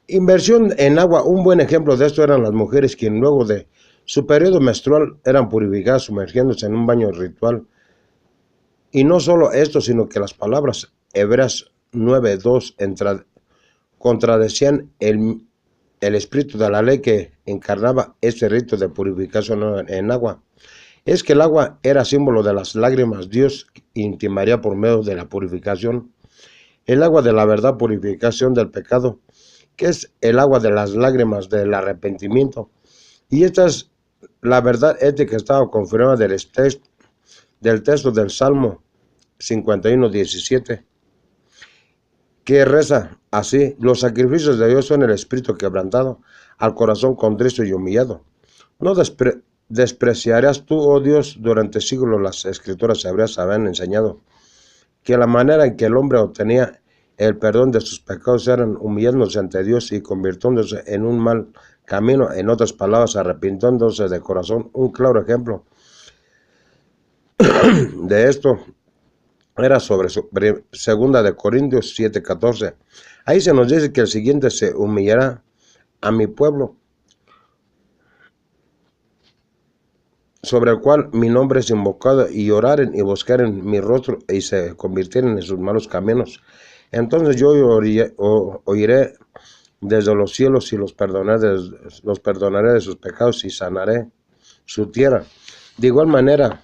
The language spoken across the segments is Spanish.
Inversión en agua. Un buen ejemplo de esto eran las mujeres quienes luego de su periodo menstrual eran purificadas sumergiéndose en un baño ritual. Y no solo esto, sino que las palabras Hebreas 9:2 contradecían el espíritu de la ley que encarnaba este rito de purificación en agua. Es que el agua era símbolo de las lágrimas. Dios intimaría por medio de la purificación. El agua de la verdad, purificación del pecado, que es el agua de las lágrimas del arrepentimiento. Y esta es la verdad ética que estaba confirmada del texto del Salmo 51:17, que reza así: los sacrificios de Dios son el espíritu quebrantado, al corazón contrito y humillado. No despreciarás tú, oh Dios. Durante siglos las escrituras hebreas habían enseñado que la manera en que el hombre obtenía el perdón de sus pecados eran humillándose ante Dios y convirtiéndose en un mal camino, en otras palabras, arrepintiéndose de corazón. Un claro ejemplo de esto era sobre segunda de Corintios 7:14. Ahí se nos dice que el siguiente se humillará a mi pueblo, sobre el cual mi nombre es invocado, y oraren y buscaren mi rostro y se convirtieren en sus malos caminos. Entonces yo oiré desde los cielos y los perdonaré de sus pecados y sanaré su tierra. De igual manera,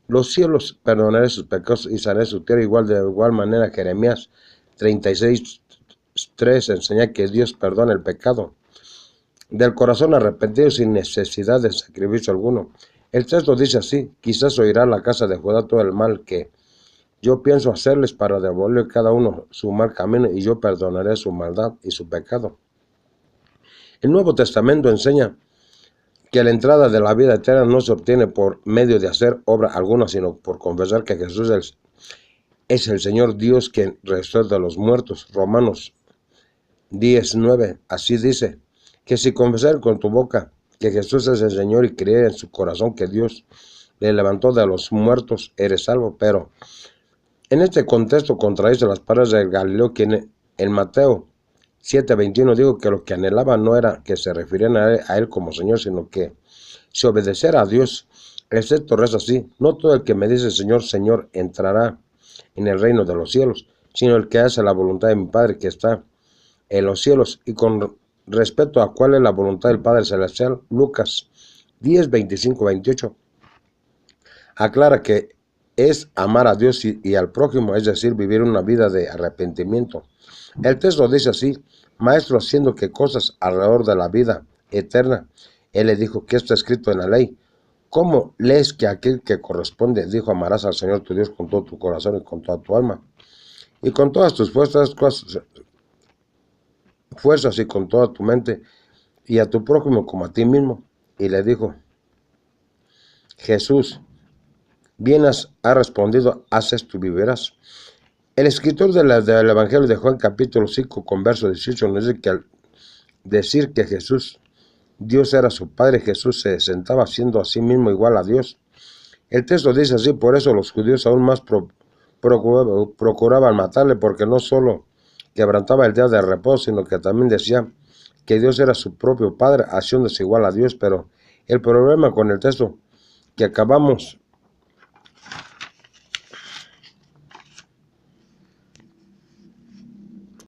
los cielos perdonaré sus pecados y sanaré su tierra. De igual manera, Jeremías 36:3 enseña que Dios perdona el pecado del corazón arrepentido sin necesidad de sacrificio alguno. El texto dice así: quizás oirá la casa de Judá todo el mal que yo pienso hacerles, para devolver cada uno su mal camino, y yo perdonaré su maldad y su pecado. El Nuevo Testamento enseña que la entrada de la vida eterna no se obtiene por medio de hacer obra alguna, sino por confesar que Jesús es el Señor Dios, quien resucitó de los muertos. Romanos 10:9 así dice: que si confesar con tu boca que Jesús es el Señor y creer en su corazón que Dios le levantó de los muertos, eres salvo. Pero en este contexto contradice las palabras de Galileo, quien en Mateo 7:21 dijo que lo que anhelaba no era que se refirieran a él como Señor, sino que si obedeciera a Dios. El texto reza así: no todo el que me dice Señor, Señor entrará en el reino de los cielos, sino el que hace la voluntad de mi Padre que está en los cielos. Y con respecto a cuál es la voluntad del Padre Celestial, Lucas 10:25-28 aclara que es amar a Dios y al prójimo, es decir, vivir una vida de arrepentimiento. El texto dice así: Maestro, haciendo qué cosas alrededor de la vida eterna. Él le dijo: ¿qué está escrito en la ley? ¿Cómo lees que aquel que corresponde? Dijo: amarás al Señor tu Dios con todo tu corazón y con toda tu alma y con todas tus fuerzas y con toda tu mente, y a tu prójimo como a ti mismo. Y le dijo Jesús: bien has respondido, haz esto y vivirás. El escritor del Evangelio de Juan capítulo 5 con verso 18 nos dice que al decir que Jesús, Dios era su Padre, Jesús se sentaba siendo a sí mismo igual a Dios. El texto dice así: por eso los judíos aún más procuraban matarle, porque no solo quebrantaba el día de reposo, sino que también decía que Dios era su propio Padre, haciéndose igual a Dios. Pero el problema con el texto que acabamos